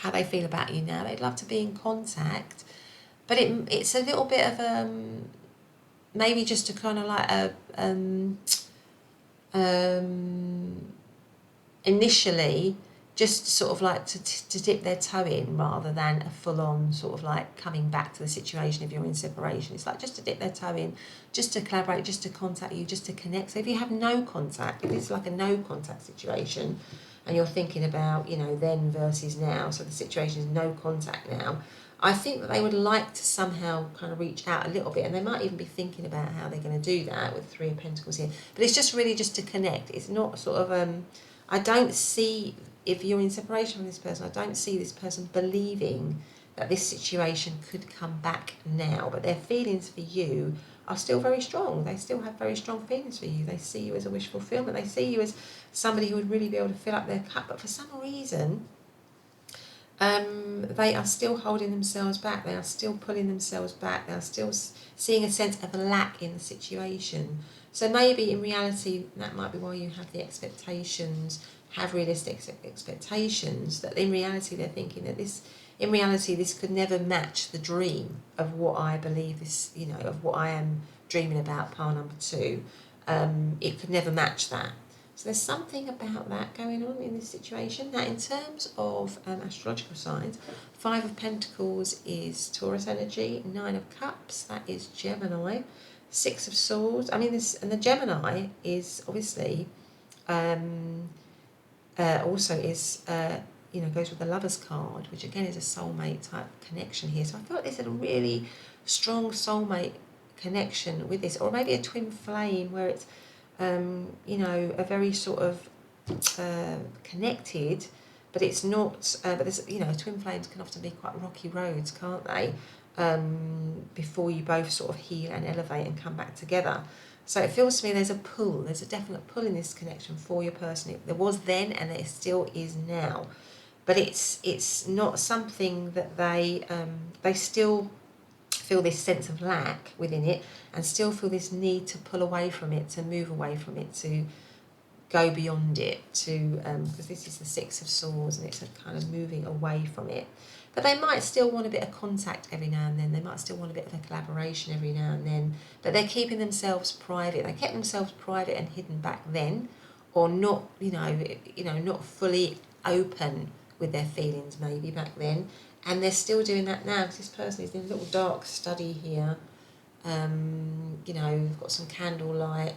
How they feel about you now, they'd love to be in contact. But it's a little bit of maybe just a kind of like initially just sort of like to dip their toe in, rather than a full-on sort of like coming back to the situation if you're in separation. It's like just to dip their toe in, just to collaborate, just to contact you, just to connect. So if you have no contact, if it's like a no contact situation and you're thinking about, you know, then versus now, so the situation is no contact now, I think that they would like to somehow kind of reach out a little bit, and they might even be thinking about how they're going to do that with Three of Pentacles here. But it's just really just to connect. It's not sort of, I don't see, if you're in separation from this person, I don't see this person believing that this situation could come back now. But their feelings for you are still very strong. They still have very strong feelings for you. They see you as a wish fulfillment. They see you as somebody who would really be able to fill up their cup. But for some reason, they are still holding themselves back. They are still pulling themselves back. They are still seeing a sense of lack in the situation. So maybe in reality, that might be why you have the expectations, have realistic expectations, that in reality they're thinking that this could never match the dream of what I believe this, you know, of what I am dreaming about, pile number 2. It could never match that. So there's something about that going on in this situation. Now, in terms of astrological signs, 5 of Pentacles is Taurus energy, 9 of Cups, that is Gemini, 6 of Swords. I mean, this, and the Gemini is obviously also is, you know, goes with the Lover's card, which again is a soulmate type connection here. So I feel like there's a really strong soulmate connection with this, or maybe a twin flame where it's, you know, a very sort of connected, but it's not, but there's, you know, twin flames can often be quite rocky roads, can't they? Before you both sort of heal and elevate and come back together. So it feels to me there's a pull, there's a definite pull in this connection for your person. There was then and it still is now. But it's not something that they still feel this sense of lack within it, and still feel this need to pull away from it, to move away from it, to go beyond it, to because this is the 6 of Swords and it's a kind of moving away from it. But they might still want a bit of contact every now and then. They might still want a bit of a collaboration every now and then. But they're keeping themselves private. They kept themselves private and hidden back then, or not, not fully open with their feelings maybe back then. And they're still doing that now, because this person is in a little dark study here. We've got some candlelight.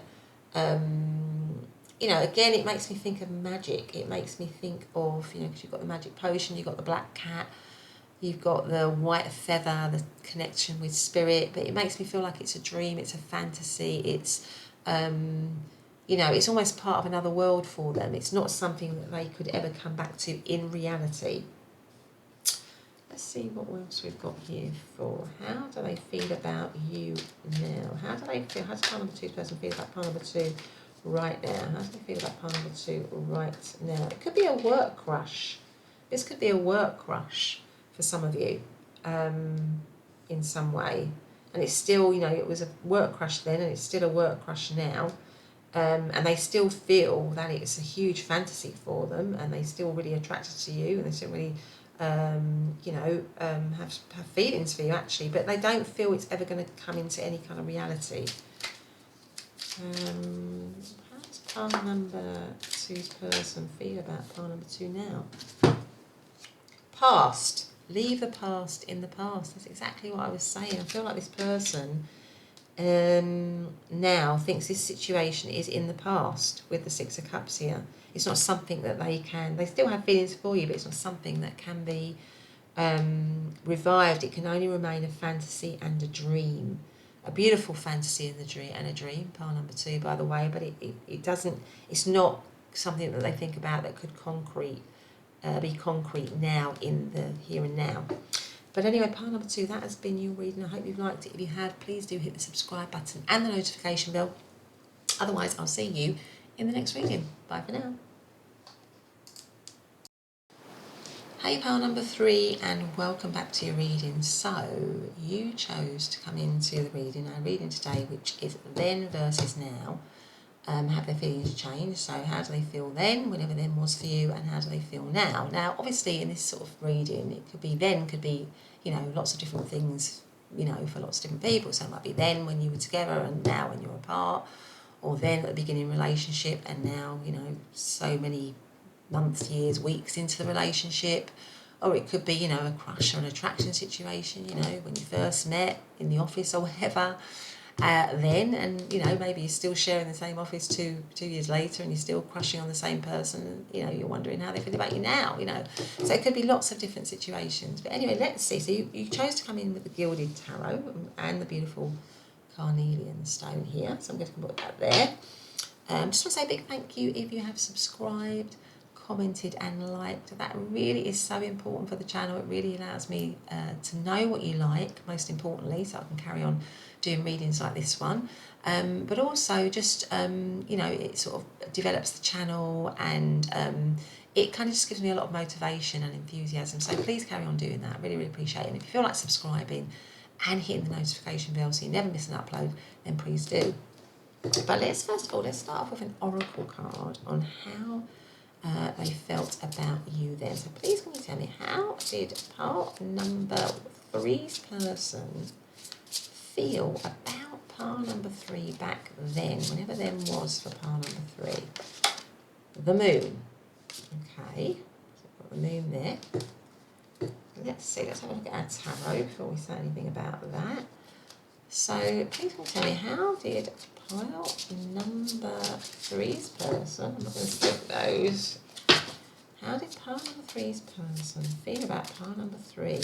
Again, it makes me think of magic. It makes me think of, because you've got the magic potion, you've got the black cat, you've got the white feather, the connection with spirit, but it makes me feel like it's a dream, it's a fantasy, it's, it's almost part of another world for them. It's not something that they could ever come back to in reality. Let's see what else we've got here for. How do they feel about you now? How do they feel? How does pile number 2's person feel about pile number 2 right now? How do they feel about pile number 2 right now? It could be a work rush. This could be a work rush for some of you in some way. And it's still, it was a work rush then and it's still a work rush now. And they still feel that it's a huge fantasy for them, and they still really attracted to you, and they still really have feelings for you actually, but they don't feel it's ever going to come into any kind of reality. How's pile number 2's person feel about pile number 2 now? Past. Leave the past in the past. That's exactly what I was saying. I feel like this person now thinks this situation is in the past with the 6 of Cups here. It's not something that they still have feelings for you, but it's not something that can be revived. It can only remain a fantasy and a dream. A beautiful fantasy and a dream, pile number 2, by the way, but it doesn't, it's not something that they think about that could be concrete now in the here and now. But anyway, pile number 2, that has been your reading. I hope you've liked it. If you have, please do hit the subscribe button and the notification bell. Otherwise, I'll see you in the next reading. Bye for now. Hey, pile number 3, and welcome back to your reading. So, you chose to come into the reading, our reading today, which is then versus now. Have their feelings changed? So how do they feel then, whenever then was for you, and how do they feel now? Now, obviously, in this sort of reading, it could be then, could be, lots of different things, for lots of different people. So it might be then when you were together and now when you're apart, or then at the beginning of a relationship and now, so many months, years, weeks into the relationship. Or it could be, a crush or an attraction situation, when you first met in the office or whatever. Then, and maybe you're still sharing the same office two years later, and you're still crushing on the same person, and you're wondering how they feel about you now, so it could be lots of different situations. But anyway, let's see. So you chose to come in with the Gilded Tarot and the beautiful carnelian stone here, so I'm going to put that there. Just want to say a big thank you if you have subscribed, commented and liked. That really is so important for the channel. It really allows me to know what you like, most importantly, so I can carry on doing readings like this one, but also just it sort of develops the channel, and it kind of just gives me a lot of motivation and enthusiasm. So please carry on doing that. Really appreciate it. And if you feel like subscribing and hitting the notification bell so you never miss an upload, then please do. But first of all, let's start off with an oracle card on how they felt about you then. So please can you tell me, how did pile number 3's person feel about pile number 3 back then, whenever then was for pile number 3? The moon. Okay, so I've got the moon there. Let's see, let's have a look at our tarot before we say anything about that. So please can you tell me, how did pile number 3's person, I'm not going to skip those, how did pile number 3's person feel about pile number 3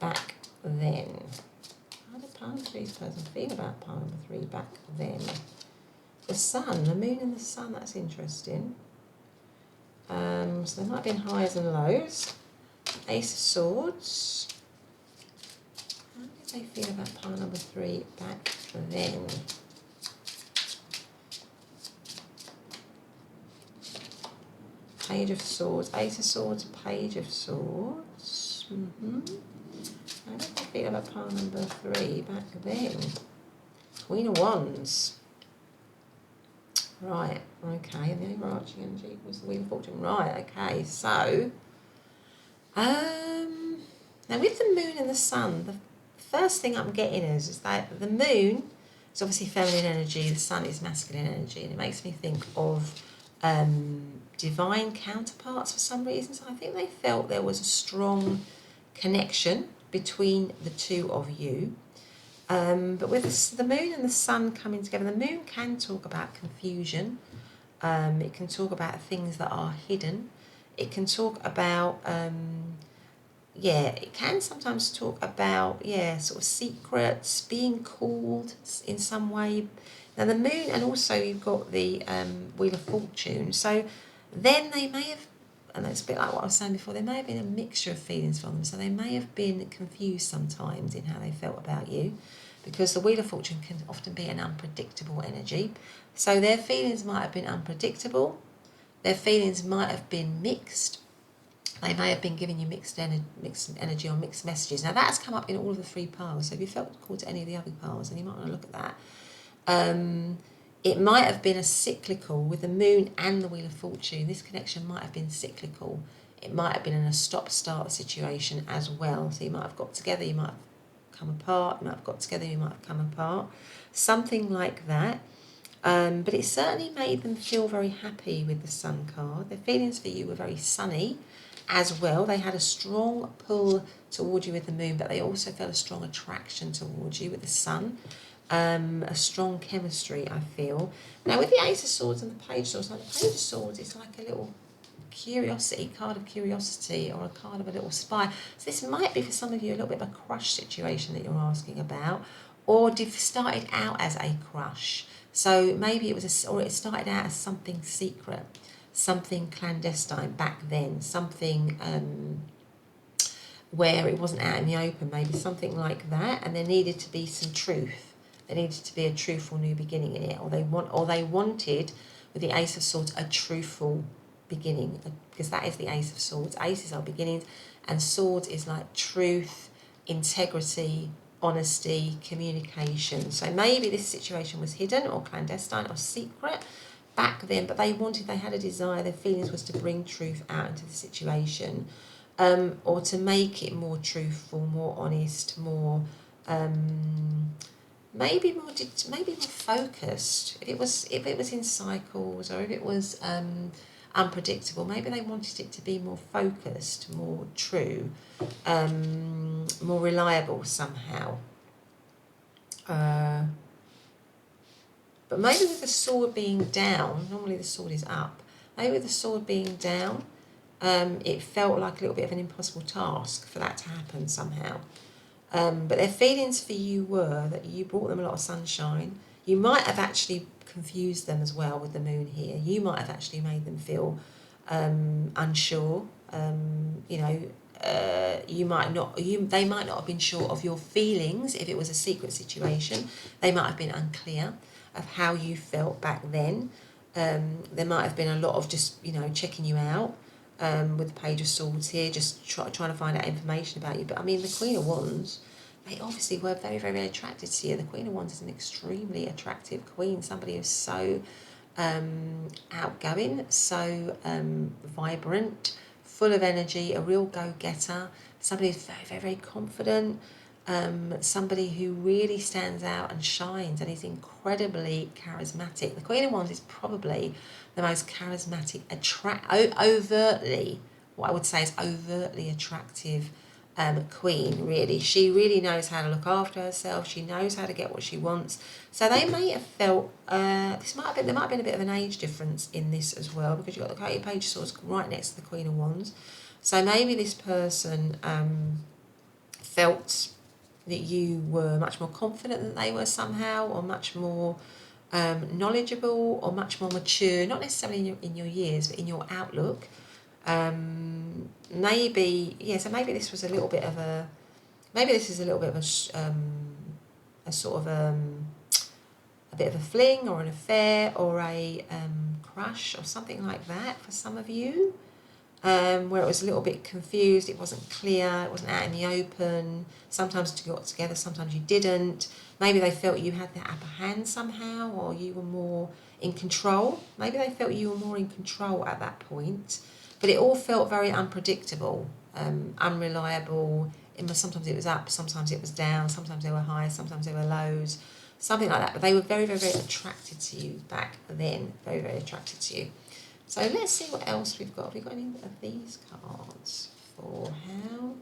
back then? How did pile number 3's person feel about pile number 3 back then? The sun, the moon and the sun, that's interesting. So there might have been highs and lows. Ace of Swords. How did they feel about pile number 3 back then? Page of Swords, Ace of Swords, Page of Swords. How did they feel about pile number 3 back then? Queen of Wands. Right, okay, and the overarching energy was the Wheel of Fortune. Right, okay, so now with the moon and the sun, the first thing I'm getting is that the moon is obviously feminine energy, the sun is masculine energy, and it makes me think of divine counterparts for some reason. So I think they felt there was a strong connection between the two of you. But with the moon and the sun coming together, the moon can talk about confusion. It can talk about things that are hidden. It can talk about, it can sometimes talk about, sort of secrets, being called in some way. Now the moon, and also you've got the Wheel of Fortune. So then they may have, and it's a bit like what I was saying before, there may have been a mixture of feelings from them. So they may have been confused sometimes in how they felt about you, because the Wheel of Fortune can often be an unpredictable energy. So their feelings might have been unpredictable. Their feelings might have been mixed. They may have been giving you mixed energy or mixed messages. Now that's come up in all of the 3 piles. So if you felt called to any of the other piles, then you might want to look at that. It might have been a cyclical with the moon and the Wheel of Fortune. This connection might have been cyclical It might have been in a stop-start situation as well. So you might have got together, you might have come apart, you might have got together, you might have come apart. Something like that. But it certainly made them feel very happy with the Sun card. Their feelings for you were very sunny as well. They had a strong pull towards you with the Moon, but they also felt a strong attraction towards you with the Sun. A strong chemistry, I feel. Now, with the Ace of Swords and the Page of Swords, now the Page of Swords is like a little curiosity, card of curiosity, or a card of a little spy. So this might be for some of you a little bit of a crush situation that you're asking about, or started out as a crush. So maybe it was or it started out as something secret, something clandestine back then, something where it wasn't out in the open, maybe something like that, and there needed to be some truth. There needed to be a truthful new beginning in it, or they wanted with the Ace of Swords a truthful beginning, because that is the Ace of Swords. Aces are beginnings, and Swords is like truth, integrity, honesty, communication. So maybe this situation was hidden or clandestine or secret back then, but they had a desire, their feelings was to bring truth out into the situation, or to make it more truthful, more honest, more maybe more focused. If it was in cycles, or if it was unpredictable, maybe they wanted it to be more focused, more true, more reliable somehow. But maybe with the sword being down, normally the sword is up, maybe with the sword being down, it felt like a little bit of an impossible task for that to happen somehow. But their feelings for you were that you brought them a lot of sunshine. You might have actually confused them as well with the Moon here. You might have actually made them feel unsure. They might not have been sure of your feelings if it was a secret situation. They might have been unclear of how you felt back then. There might have been a lot of just, checking you out. With the Page of Swords here, just trying to find out information about you. But I mean, the Queen of Wands, they obviously were very, very attracted to you. The Queen of Wands is an extremely attractive queen, somebody who's so outgoing, so vibrant, full of energy, a real go-getter, somebody who's very, very, very confident, somebody who really stands out and shines and is incredibly charismatic. The Queen of Wands is probably the most charismatic, overtly, what I would say is overtly attractive queen, really. She really knows how to look after herself. She knows how to get what she wants. So they may have felt, there might have been a bit of an age difference in this as well, because you've got the Page of Swords right next to the Queen of Wands. So maybe this person felt that you were much more confident than they were somehow, or much more knowledgeable, or much more mature, not necessarily in your years, but in your outlook. So maybe this is a little bit of a bit of a fling, or an affair, or a crush, or something like that for some of you, where it was a little bit confused, it wasn't clear, it wasn't out in the open. Sometimes you got together, sometimes you didn't. Maybe they felt you had the upper hand somehow, or you were more in control. Maybe they felt you were more in control at that point. But it all felt very unpredictable, unreliable. Sometimes it was up, sometimes it was down, sometimes they were highs, sometimes they were lows, something like that. But they were very, very, very attracted to you back then, very, very attracted to you. So let's see what else we've got. Have we got any of these cards? For how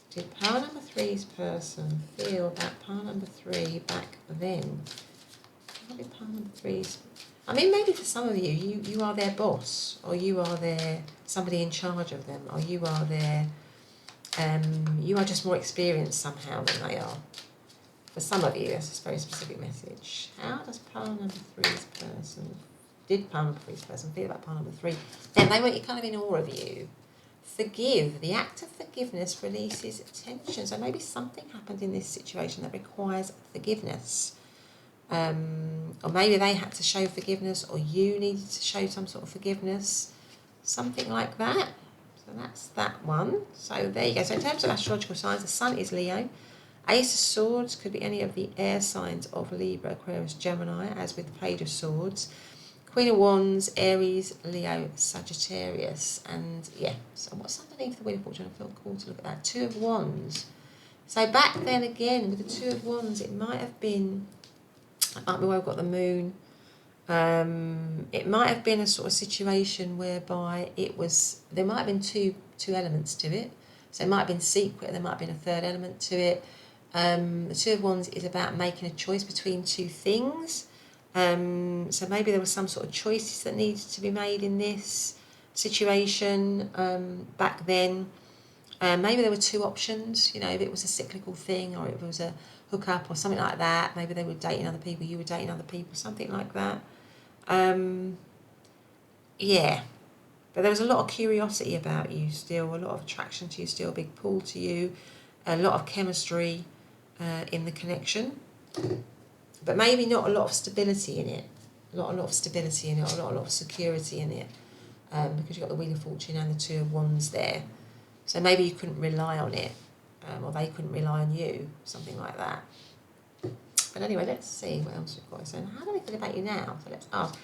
did pile number 3's person feel about pile number 3 back then? How did pile number 3's... I mean, maybe for some of you are their boss, or you are somebody in charge of them, or you are you are just more experienced somehow than they are. For some of you, that's a very specific message. How does pile number 3's person... Did pile number 3's person feel about pile number 3? Then they were kind of in awe of you. Forgive. The act of forgiveness releases tension. So maybe something happened in this situation that requires forgiveness. Or maybe they had to show forgiveness, or you needed to show some sort of forgiveness. Something like that. So that's that one. So there you go. So in terms of astrological signs, the Sun is Leo. Ace of Swords could be any of the air signs of Libra, Aquarius, Gemini, as with the Page of Swords. Queen of Wands, Aries, Leo, Sagittarius. And yeah, so what's underneath the Wheel of Fortune? I feel cool to look at that. Two of Wands. So back then again, with the Two of Wands, it might have been, up where I've got the Moon, it might have been a sort of situation whereby there might have been two elements to it. So it might have been secret, and there might have been a third element to it. The Two of Wands is about making a choice between two things. So maybe there was some sort of choices that needed to be made in this situation back then. Maybe there were two options, if it was a cyclical thing or if it was a hookup or something like that. Maybe they were dating other people, you were dating other people, something like that. Yeah, but there was a lot of curiosity about you still, a lot of attraction to you still, a big pull to you, a lot of chemistry in the connection, but maybe not a lot of stability in it, a lot of stability in it, a lot of security in it, because you've got the Wheel of Fortune and the Two of Wands there. So maybe you couldn't rely on it, or they couldn't rely on you, something like that. But anyway, let's see what else we've got. So how do they feel about you now? So let's ask.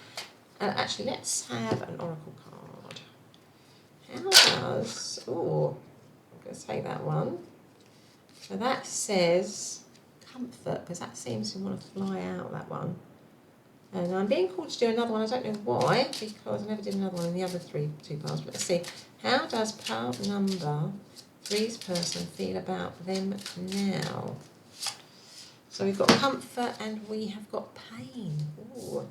Actually, let's have an oracle card. How does... Oh, I'm going to take that one. So that says comfort, because that seems to want to fly out, that one. And I'm being called to do another one. I don't know why, because I never did another one in the other two piles. But let's see. How does pile number 3's person feel about them now? So we've got comfort and we have got pain. Ooh.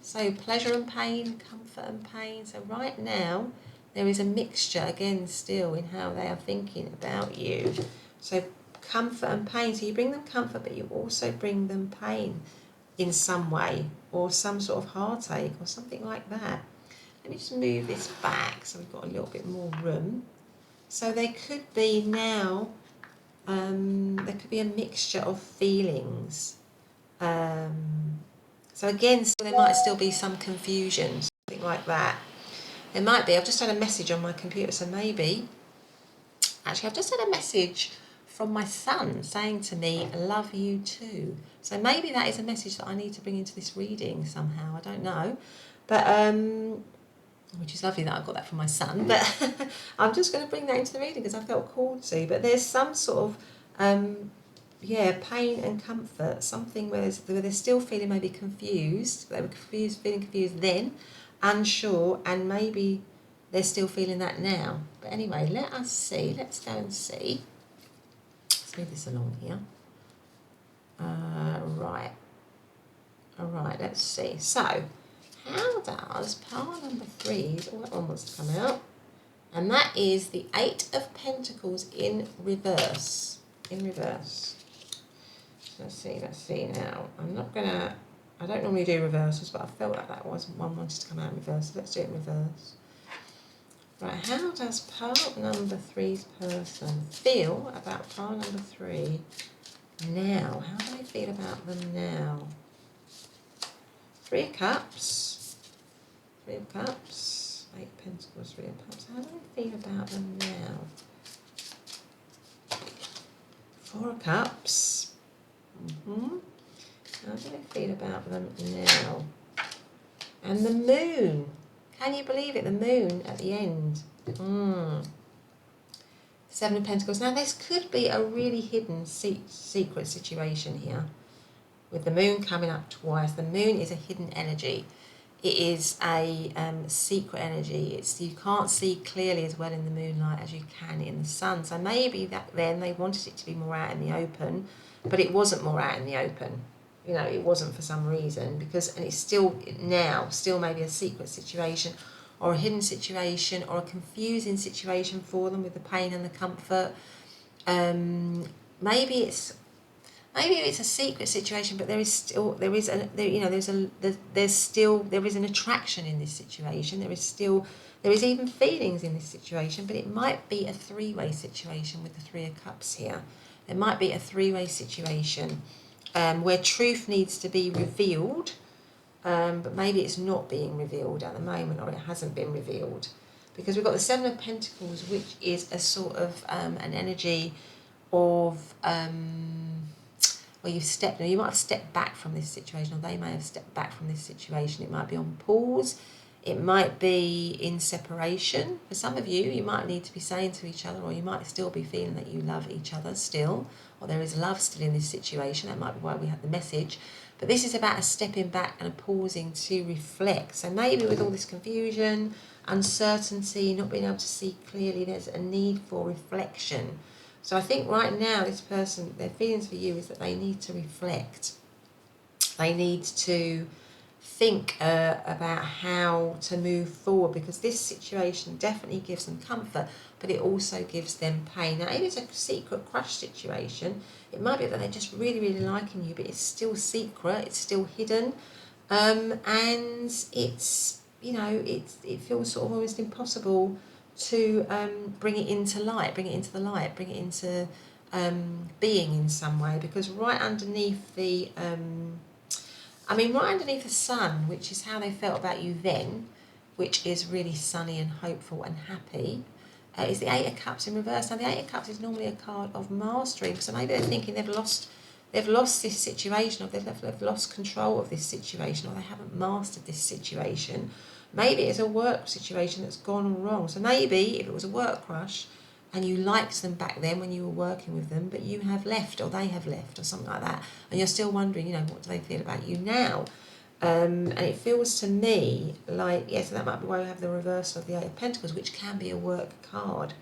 So pleasure and pain, comfort and pain. So right now, there is a mixture, again, still in how they are thinking about you. So comfort and pain. So you bring them comfort, but you also bring them pain in some way, or some sort of heartache or something like that. Let me just move this back so we've got a little bit more room. So there could be now, there could be a mixture of feelings. So again, there might still be some confusion, something like that. There might be. I've just had a message on my computer, so maybe, actually I've just had a message from my son saying to me, love you too. So maybe that is a message that I need to bring into this reading somehow, I don't know. But, which is lovely that I got that from my son, but I'm just going to bring that into the reading because I felt called to. But there's some sort of, pain and comfort, something where they're still feeling maybe confused. They were feeling confused then, unsure, and maybe they're still feeling that now. But anyway, let us see. Let's go and see. Let's move this along here. Right. All right, let's see. So, how does pile number 3's, that one wants to come out, and that is the 8 of Pentacles in reverse. In reverse. Let's see now. I don't normally do reversals, but I felt like that was one wanted to come out in reverse, so let's do it in reverse. Right, how does pile number 3's person feel about pile number 3 now? How do they feel about them now? 3 of Cups, 3 of Cups, 8 of Pentacles, 3 of Cups. How do they feel about them now? 4 of Cups. How do they feel about them now? And the Moon. Can you believe it? The Moon at the end. 7 of Pentacles. Now, this could be a really hidden secret situation here. With the Moon coming up twice. The Moon is a hidden energy. It is a secret energy. You can't see clearly as well in the moonlight as you can in the sun. So maybe back then they wanted it to be more out in the open, but it wasn't more out in the open. It wasn't for some reason, and it's still maybe a secret situation or a hidden situation or a confusing situation for them with the pain and the comfort. Maybe it's a secret situation, but there is an attraction in this situation. There is even feelings in this situation, but it might be a 3-way situation with the 3 of Cups here. There might be a 3-way situation where truth needs to be revealed, but maybe it's not being revealed at the moment, or it hasn't been revealed, because we've got the 7 of Pentacles, which is a sort of an energy of or you might have stepped back from this situation, or they may have stepped back from this situation. It might be on pause. It might be in separation. For some of you, you might need to be saying to each other, or you might still be feeling that you love each other still, or there is love still in this situation. That might be why we have the message. But this is about a stepping back and a pausing to reflect. So maybe with all this confusion, uncertainty, not being able to see clearly, there's a need for reflection. So I think right now this person, their feelings for you is that they need to reflect. They need to think about how to move forward, because this situation definitely gives them comfort, but it also gives them pain. Now, if it's a secret crush situation, it might be that they're just really, really liking you, but it's still secret, it's still hidden, and it's, you know, it feels sort of almost impossible to bring it into light, bring it into the light, bring it into being in some way, because right underneath the right underneath the sun, which is how they felt about you then, which is really sunny and hopeful and happy, is the Eight of Cups in reverse. Now, the Eight of Cups is normally a card of mastery, so maybe they're thinking they've lost this situation, or they've lost control of this situation, or they haven't mastered this situation. Maybe it's a work situation that's gone wrong. So maybe if it was a work crush, and you liked them back then when you were working with them, but you have left, or they have left, or something like that, and you're still wondering, you know, what do they feel about you now? And it feels to me like, yes, that might be why we have the reversal of the Eight of Pentacles, which can be a work card.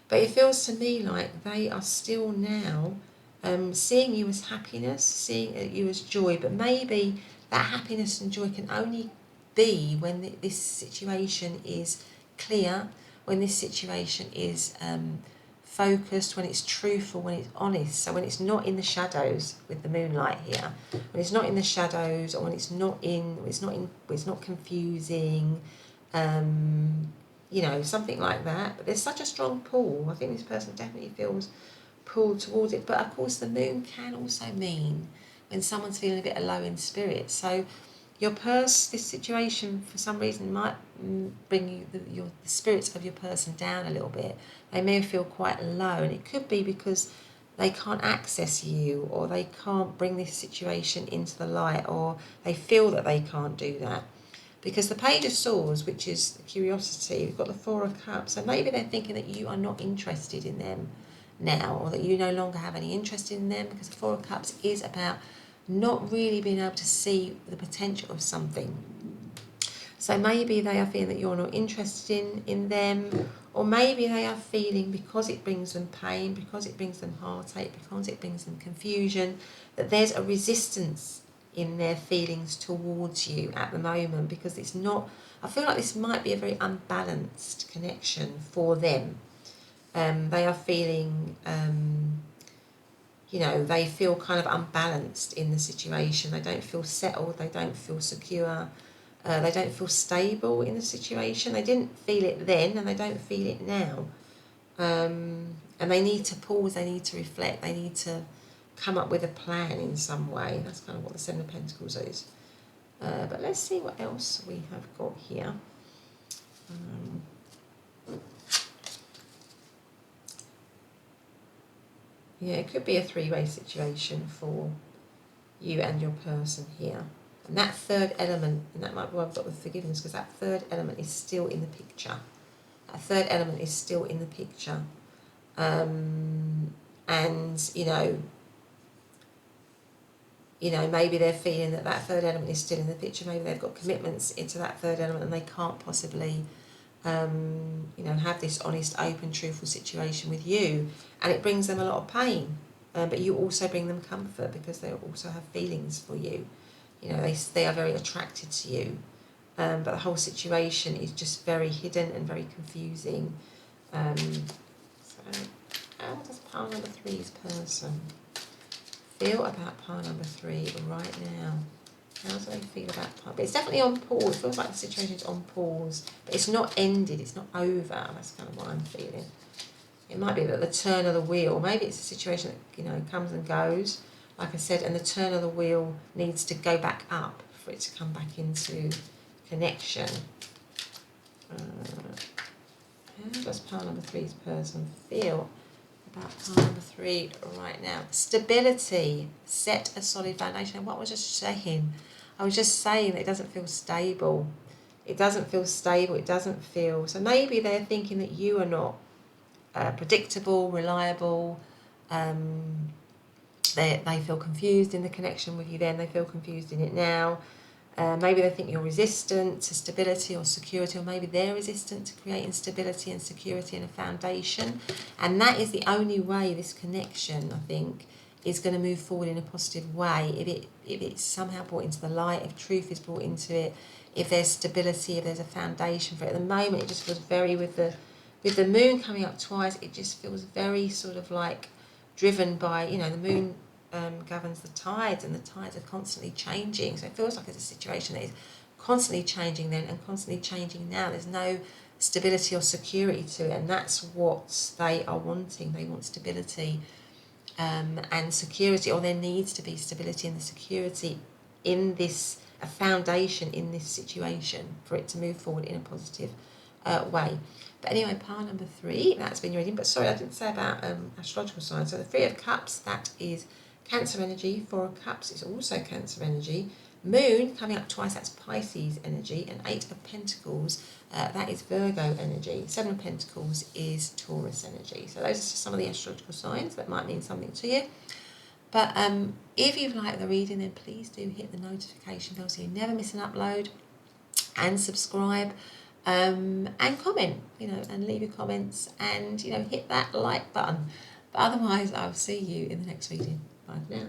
But it feels to me like they are still now seeing you as happiness, seeing you as joy, but maybe that happiness and joy can only be when this situation is clear, when this situation is focused, when it's truthful, when it's honest. So when it's not in the shadows with the moonlight here, when it's not in the shadows, or when it's not confusing, you know, something like that. But there's such a strong pull. I think this person definitely feels pulled towards it. But of course, the moon can also mean when someone's feeling a bit low in spirit. So this situation for some reason might bring the spirits of your person down a little bit. They may feel quite low, and it could be because they can't access you, or they can't bring this situation into the light, or they feel that they can't do that. Because the Page of Swords, which is the curiosity, we've got the Four of Cups, so maybe they're thinking that you are not interested in them now, or that you no longer have any interest in them, because the Four of Cups is about not really being able to see the potential of something. So maybe they are feeling that you're not interested in them, or maybe they are feeling, because it brings them pain, because it brings them heartache, because it brings them confusion, that there's a resistance in their feelings towards you at the moment, because it's not, I feel like this might be a very unbalanced connection for them. They are feeling, you know, they feel kind of unbalanced in the situation. They don't feel settled, they don't feel secure, they don't feel stable in the situation. They didn't feel it then, and they don't feel it now. And they need to pause, they need to reflect, they need to come up with a plan in some way. That's kind of what the Seven of Pentacles is. But let's see what else we have got here. Yeah, it could be a three-way situation for you and your person here. And that third element, and that might be why I've got the forgiveness, because that third element is still in the picture. That third element is still in the picture. And, you know, maybe they're feeling that that third element is still in the picture. Maybe they've got commitments into that third element, and they can't possibly, you know, have this honest, open, truthful situation with you. And it brings them a lot of pain. But you also bring them comfort, because they also have feelings for you. You know, they are very attracted to you. But the whole situation is just very hidden and very confusing. So how does pile number three's person feel about pile number 3 right now? How do they feel about pile? But it's definitely on pause. It feels like the situation is on pause. But it's not ended. It's not over. That's kind of what I'm feeling. It might be that the turn of the wheel, maybe it's a situation that, you know, comes and goes, like I said, and the turn of the wheel needs to go back up for it to come back into connection. How does pile number 3's person feel about pile number 3 right now. Stability. Set a solid foundation. And what was I just saying? I was just saying that it doesn't feel stable. It doesn't feel stable. It doesn't feel... So maybe they're thinking that you are not predictable, reliable. They feel confused in the connection with you then. They feel confused in it now. Maybe they think you're resistant to stability or security, or maybe they're resistant to creating stability and security in a foundation. And that is the only way this connection, I think, is going to move forward in a positive way. If it's somehow brought into the light, if truth is brought into it, if there's stability, if there's a foundation for it. At the moment, it just feels very, with the moon coming up twice, it just feels very sort of like driven by, you know, the moon governs the tides, and the tides are constantly changing. So it feels like it's a situation that is constantly changing then and constantly changing now. There's no stability or security to it, and that's what they are wanting. They want stability and security, or there needs to be stability and the security in this, a foundation in this situation for it to move forward in a positive way. But anyway, pile number 3, that's been your reading. But sorry, I didn't say about astrological signs. So the 3 of Cups, that is Cancer energy. 4 of Cups is also Cancer energy. Moon coming up twice, that's Pisces energy. And 8 of Pentacles, that is Virgo energy. 7 of Pentacles is Taurus energy. So those are just some of the astrological signs that might mean something to you. But if you've liked the reading, then please do hit the notification bell so you never miss an upload, and subscribe, and comment, you know, and leave your comments, and, you know, hit that like button. But otherwise, I'll see you in the next reading. Bye for now.